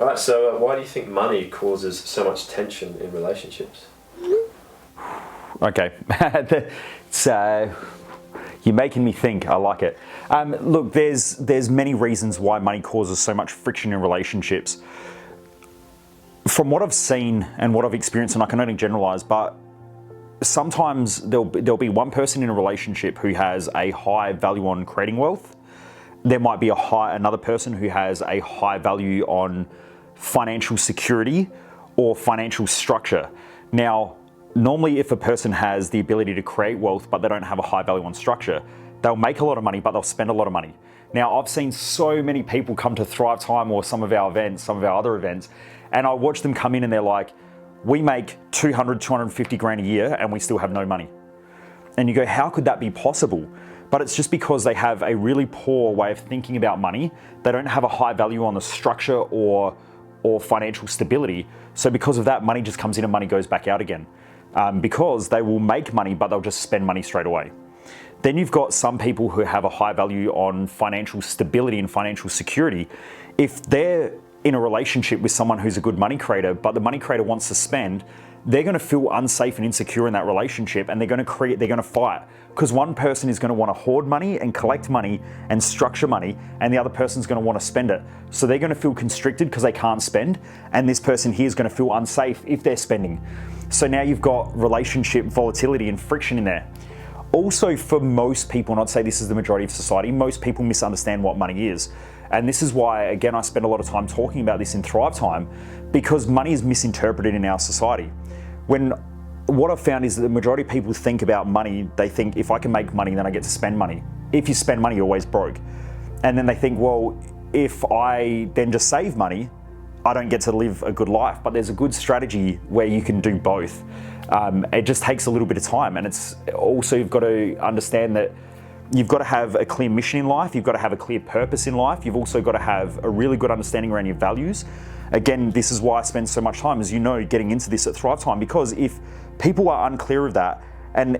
All right, so why do you think money causes so much tension in relationships? Okay, it's, you're making me think. I like it. Look, there's many reasons why money causes so much friction in relationships. From what I've seen and what I've experienced, and I can only generalize, but sometimes there'll be one person in a relationship who has a high value on creating wealth. There might be another person who has a high value on financial security or financial structure. Now, normally if a person has the ability to create wealth but they don't have a high value on structure, they'll make a lot of money but they'll spend a lot of money. Now, I've seen so many people come to Thrive Time or some of our events, some of our other events, and I watch them come in and they're like, we make 200, 250 grand a year and we still have no money. And you go, how could that be possible? But it's just because they have a really poor way of thinking about money. They don't have a high value on the structure or financial stability. So because of that, money just comes in and money goes back out again. Because they will make money, but they'll just spend money straight away. Then you've got some people who have a high value on financial stability and financial security. If they're in a relationship with someone who's a good money creator, but the money creator wants to spend, they're going to feel unsafe and insecure in that relationship, and they're going to fight, because one person is going to want to hoard money and collect money and structure money, and the other person's going to want to spend it. So they're going to feel constricted because they can't spend, and this person here is going to feel unsafe if they're spending. So now you've got relationship volatility and friction in there. Also, for most people, and I'd say this is the majority of society, most people misunderstand what money is. And this is why, again, I spend a lot of time talking about this in Thrive Time, because money is misinterpreted in our society. What I've found is that the majority of people think about money, they think, if I can make money, then I get to spend money. If you spend money, you're always broke. And then they think, well, if I then just save money, I don't get to live a good life. But there's a good strategy where you can do both. It just takes a little bit of time. And it's also, you've got to understand that you've got to have a clear mission in life. You've got to have a clear purpose in life. You've also got to have a really good understanding around your values. Again, this is why I spend so much time, as you know, getting into this at Thrive Time, because if people are unclear of that, and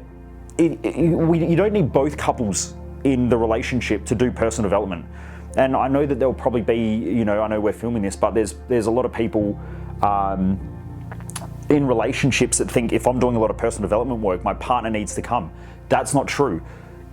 you don't need both couples in the relationship to do personal development. And I know that there'll probably be, I know we're filming this, but there's a lot of people in relationships that think, if I'm doing a lot of personal development work, my partner needs to come. That's not true.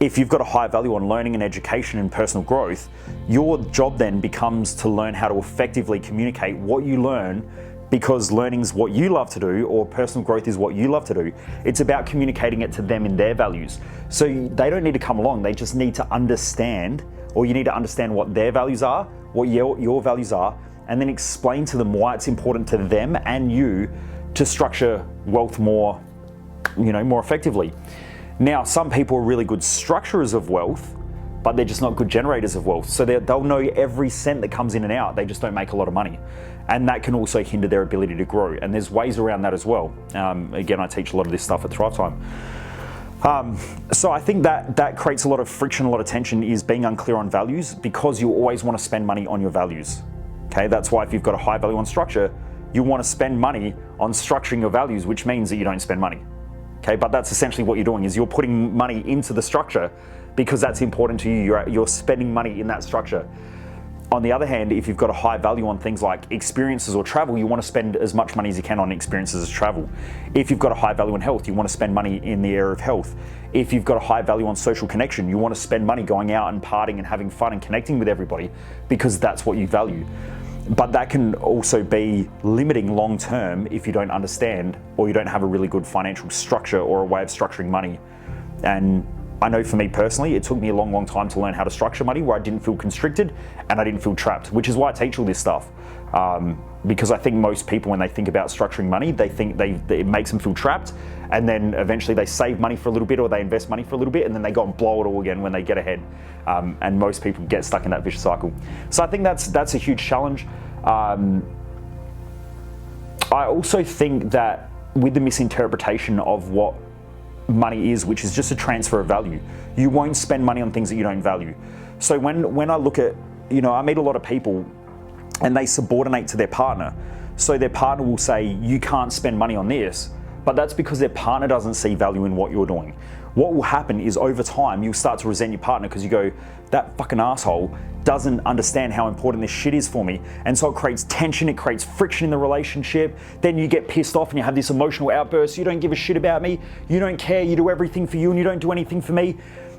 If you've got a high value on learning and education and personal growth, your job then becomes to learn how to effectively communicate what you learn, because learning is what you love to do, or personal growth is what you love to do. It's about communicating it to them in their values. So they don't need to come along, they just need to understand, or you need to understand what their values are, what your values are, and then explain to them why it's important to them and you to structure wealth more effectively. Now, some people are really good structurers of wealth, but they're just not good generators of wealth. So they'll know every cent that comes in and out, they just don't make a lot of money. And that can also hinder their ability to grow. And there's ways around that as well. Again, I teach a lot of this stuff at Thrive Time. So I think that creates a lot of friction, a lot of tension, is being unclear on values, because you always want to spend money on your values. Okay, that's why if you've got a high value on structure, you want to spend money on structuring your values, which means that you don't spend money. Okay, but that's essentially what you're doing, is you're putting money into the structure because that's important to you. You're spending money in that structure. On the other hand, if you've got a high value on things like experiences or travel, you want to spend as much money as you can on experiences as travel. If you've got a high value on health, you want to spend money in the area of health. If you've got a high value on social connection, you want to spend money going out and partying and having fun and connecting with everybody, because that's what you value. But that can also be limiting long term if you don't understand, or you don't have a really good financial structure or a way of structuring money. And I know for me personally, it took me a long time to learn how to structure money where I didn't feel constricted and I didn't feel trapped, which is why I teach all this stuff. Because I think most people, when they think about structuring money, they think it makes them feel trapped, and then eventually they save money for a little bit, or they invest money for a little bit, and then they go and blow it all again when they get ahead. And most people get stuck in that vicious cycle. So I think that's a huge challenge. I also think that with the misinterpretation of what money is, which is just a transfer of value, you won't spend money on things that you don't value. So when I look at, I meet a lot of people and they subordinate to their partner. So their partner will say, you can't spend money on this, but that's because their partner doesn't see value in what you're doing. What will happen is over time, you'll start to resent your partner because you go, that fucking asshole doesn't understand how important this shit is for me. And so it creates tension, it creates friction in the relationship. Then you get pissed off and you have this emotional outburst. You don't give a shit about me. You don't care. You do everything for you and you don't do anything for me.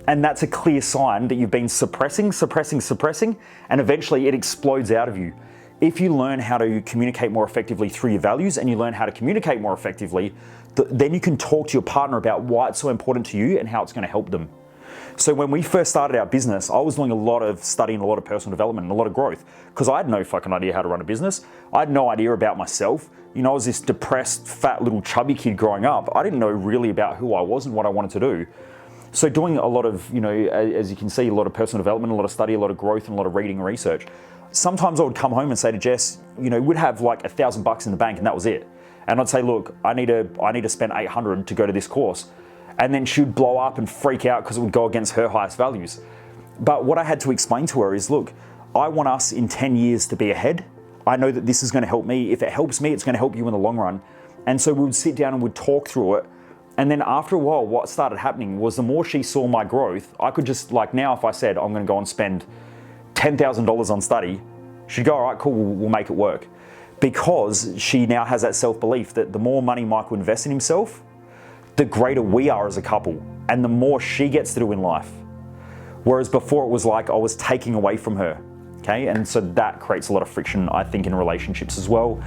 And that's a clear sign that you've been suppressing, and eventually it explodes out of you. If you learn how to communicate more effectively through your values and you learn how to communicate more effectively, then you can talk to your partner about why it's so important to you and how it's going to help them. So when we first started our business, I was doing a lot of studying, a lot of personal development and a lot of growth because I had no fucking idea how to run a business. I had no idea about myself. You know, I was this depressed, fat little chubby kid growing up. I didn't know really about who I was and what I wanted to do. So doing a lot of, you know, as you can see, a lot of personal development, a lot of study, a lot of growth and a lot of reading and research. Sometimes I would come home and say to Jess, you know, we'd have like $1,000 in the bank and that was it. And I'd say, look, I need to spend 800 to go to this course. And then she'd blow up and freak out because it would go against her highest values. But what I had to explain to her is, look, I want us in 10 years to be ahead. I know that this is going to help me. If it helps me, it's going to help you in the long run. And so we would sit down and we'd talk through it. And then after a while, what started happening was the more she saw my growth, I could just, like now, if I said, I'm going to go and spend $10,000 on study, she'd go, all right, cool, we'll make it work. Because she now has that self-belief that the more money Michael invests in himself, the greater we are as a couple and the more she gets to do in life. Whereas before it was like I was taking away from her, okay? And so that creates a lot of friction, I think, in relationships as well.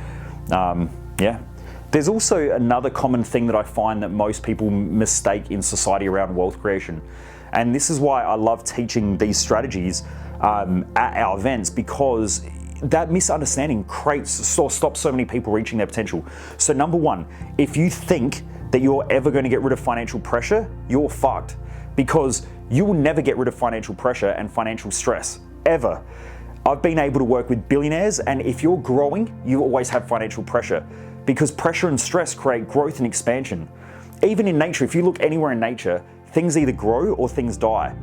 Yeah. There's also another common thing that I find that most people mistake in society around wealth creation. And this is why I love teaching these strategies at our events, because that misunderstanding stops so many people reaching their potential. So number one, if you think that you're ever going to get rid of financial pressure, you're fucked, because you will never get rid of financial pressure and financial stress, ever. I've been able to work with billionaires, and if you're growing, you always have financial pressure, because pressure and stress create growth and expansion. Even in nature, if you look anywhere in nature, things either grow or things die.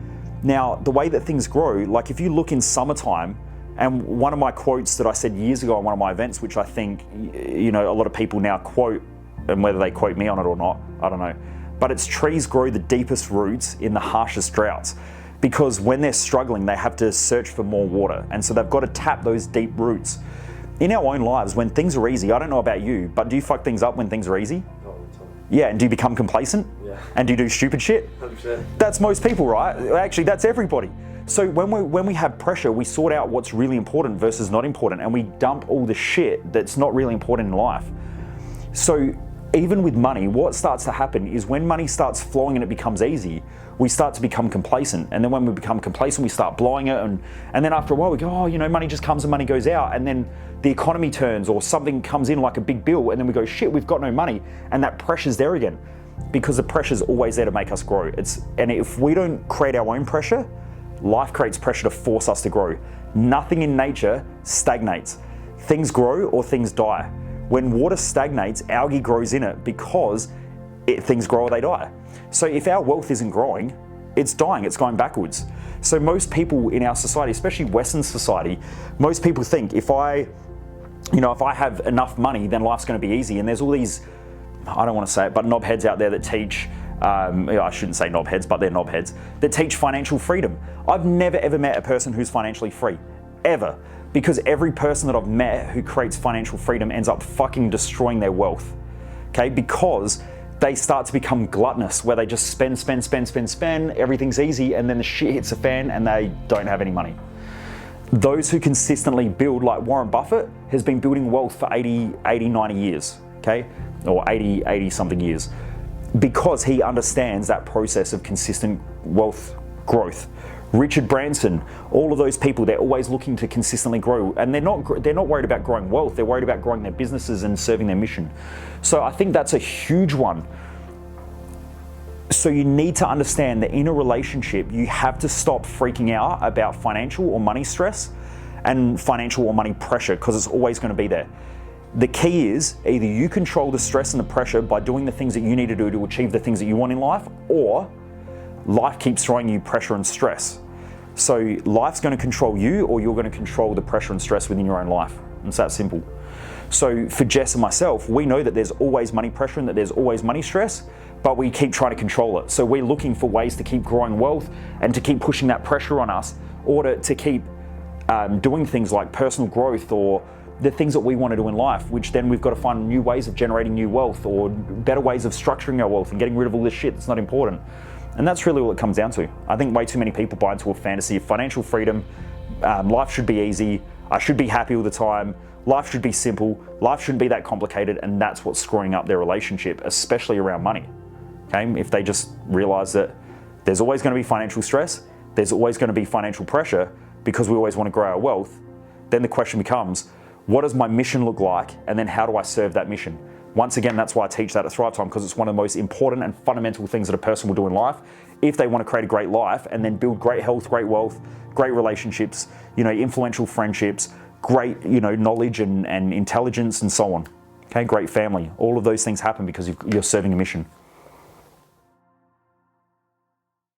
Now, the way that things grow, like if you look in summertime, and one of my quotes that I said years ago on one of my events, which I think, you know, a lot of people now quote, and whether they quote me on it or not, I don't know. But it's trees grow the deepest roots in the harshest droughts, because when they're struggling, they have to search for more water. And so they've got to tap those deep roots. In our own lives, when things are easy, I don't know about you, but do you fuck things up when things are easy? Not all the time. Yeah, and do you become complacent? Yeah. And do you do stupid shit? 100%. That's most people, right? Actually, that's everybody. So when we have pressure, we sort out what's really important versus not important, and we dump all the shit that's not really important in life. So even with money, what starts to happen is when money starts flowing and it becomes easy, we start to become complacent. And then when we become complacent, we start blowing it. And then after a while we go, oh, you know, money just comes and money goes out. And then the economy turns or something comes in like a big bill. And then we go, shit, we've got no money. And that pressure's there again, because the pressure's always there to make us grow. And if we don't create our own pressure, life creates pressure to force us to grow. Nothing in nature stagnates. Things grow or things die. When water stagnates, algae grows in it because things grow or they die. So if our wealth isn't growing, it's dying, it's going backwards. So most people in our society, especially Western society, most people think if I have enough money, then life's going to be easy. And there's all these, I don't want to say it, but knobheads out there that teach, I shouldn't say knobheads, but they're knobheads, that teach financial freedom. I've never ever met a person who's financially free, ever. Because every person that I've met who creates financial freedom ends up fucking destroying their wealth, okay? Because they start to become gluttonous, where they just spend, everything's easy, and then the shit hits the fan and they don't have any money. Those who consistently build, like Warren Buffett has been building wealth for 80, 90 years, okay? Or 80 something years, because he understands that process of consistent wealth growth. Richard Branson, all of those people, they're always looking to consistently grow, and they're not worried about growing wealth, they're worried about growing their businesses and serving their mission. So I think that's a huge one. So you need to understand that in a relationship, you have to stop freaking out about financial or money stress and financial or money pressure, because it's always going to be there. The key is either you control the stress and the pressure by doing the things that you need to do to achieve the things that you want in life, or life keeps throwing you pressure and stress. So life's going to control you, or you're going to control the pressure and stress within your own life. It's that simple. So for Jess and myself, we know that there's always money pressure and that there's always money stress, but we keep trying to control it. So we're looking for ways to keep growing wealth and to keep pushing that pressure on us, or to keep doing things like personal growth or the things that we want to do in life, which then we've got to find new ways of generating new wealth or better ways of structuring our wealth and getting rid of all this shit that's not important. And that's really what it comes down to. I think way too many people buy into a fantasy of financial freedom. Life should be easy. I should be happy all the time. Life should be simple. Life shouldn't be that complicated. And that's what's screwing up their relationship, especially around money. Okay? If they just realize that there's always going to be financial stress, there's always going to be financial pressure because we always want to grow our wealth, then the question becomes, what does my mission look like? And then how do I serve that mission? Once again, that's why I teach that at Thrive Time, because it's one of the most important and fundamental things that a person will do in life if they want to create a great life and then build great health, great wealth, great relationships, influential friendships, great, knowledge and intelligence and so on. Okay, great family. All of those things happen because you're serving a mission.